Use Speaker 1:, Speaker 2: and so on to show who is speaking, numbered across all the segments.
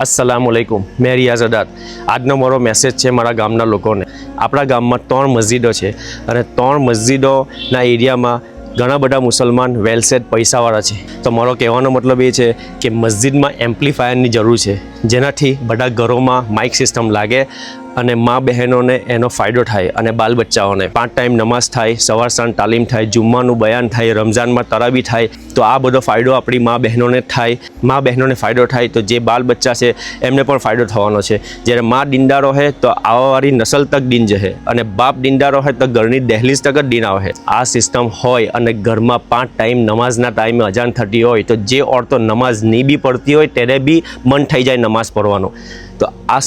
Speaker 1: अस्सलामुअलैकुम मैं रियाज अदात આજનો મારો મેસેજ છે મારા ગામના લોકોને। આપણા ગામમાં 3 મસ્જિદો છે અને 3 મસ્જિદોના એરિયામાં ઘણા બધા મુસલમાન વેલસેટ પૈસાવાળા છે। તો મારો કહેવાનો મતલબ એ છે કે મસ્જિદમાં એમ્પ્લીફાયરની જરૂર છે, જેનાથી બધા ઘરોમાં માઇક સિસ્ટમ લાગે અને મા બહેનોને એનો ફાયદો થાય અને બાલ બચ્ચાઓને 5 ટાઈમ નમાઝ થાય, સવાર સાંજ તાલીમ થાય, જુમ્માનું બયાન થાય, રમઝાનમાં તરાવી થાય। તો આ બધો ફાયદો આપણી મા બહેનોને થાય, મા બહેનોને ફાયદો થાય તો જે બાલ બચ્ચા છે એમને પણ ફાયદો થવાનો છે। જ્યારે મા દીનદારો હોય તો આવવાવાળી નસલ તક દીન જશે અને બાપ દીનદારો હોય તો ઘરની દહેલીઝ તક જ દીન આવે। આ સિસ્ટમ હોય અને ઘરમાં 5 ટાઈમ નમાઝના ટાઈમે અજાન થતી હોય તો જે औरतों નમાઝ નહીં બી પડતી હોય તેને બી મન થઈ જાય નમાઝ પઢવાનો। તો આ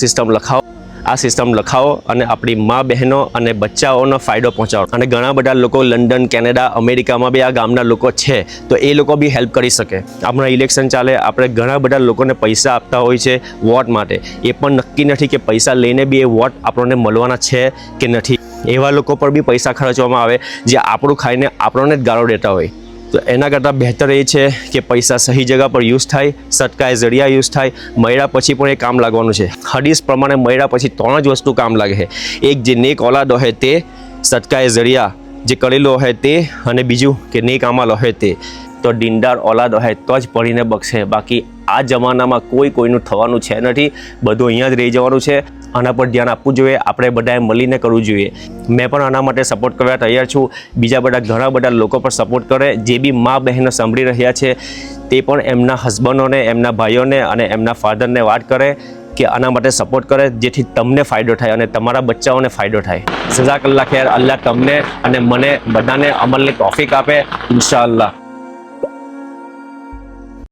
Speaker 1: સિસ્ટમ લખાવો અને આપણી મા બહેનો અને બચ્ચાઓનો ફાયદો પહોંચાડો। અને ઘણા બધા લોકો લંડન, કેનેડા, અમેરિકામાં બી આ ગામના લોકો છે તો એ લોકો બી હેલ્પ કરી શકે। હમણાં ઇલેક્શન ચાલે, આપણે ઘણા બધા લોકોને પૈસા આપતા હોય છે વોટ માટે, એ પણ નક્કી નથી કે પૈસા લઈને બી એ વોટ આપણને મળવાના છે કે નથી। એવા લોકો પર બી પૈસા ખર્ચવામાં આવે જે આપણું ખાઈને આપણને જ ગાળો દેતા હોય। તો એના કરતાં બહેતર એ છે કે પૈસા સહી જગ્યા પર યુઝ થાય, સદકાએ જરિયા યુઝ થાય। મળ્યા પછી પણ એ કામ લાગવાનું છે। હદીસ પ્રમાણે મળ્યા પછી 3 જ વસ્તુ કામ લાગે છે। એક જે નેક ઓલાદ હોય તે, સદકાએ જરિયા જે કરેલો હોય તે, અને બીજું કે નેક અમાલ હોય તે। તો દીનદાર ઓલાદ હોય તો જ પડીને બગશે, બાકી આ જમાનામાં કોઈનું થવાનું છે નથી, બધું અહીંયા જ રહી જવાનું છે। આના પર ધ્યાન આપવું જોઈએ, આપણે બધાએ મળીને કરવું જોઈએ। મેં પણ આના માટે સપોર્ટ કરવા તૈયાર છું। બીજા ઘણા બધા લોકો પર સપોર્ટ કરે, જે બી મા બહેનો સાંભળી રહ્યા છે તે પણ એમના હસબન્ડોને, એમના ભાઈઓને અને એમના ફાધરને વાત કરે કે આના માટે સપોર્ટ કરે, જેથી તમને ફાયદો થાય અને તમારા બચ્ચાઓને ફાયદો થાય। જઝાકલ્લાહ ખૈર। અલ્લાહ તમને અને મને બધાને અમલની તૌફીક આપે ઇન્શાઅલ્લાહ।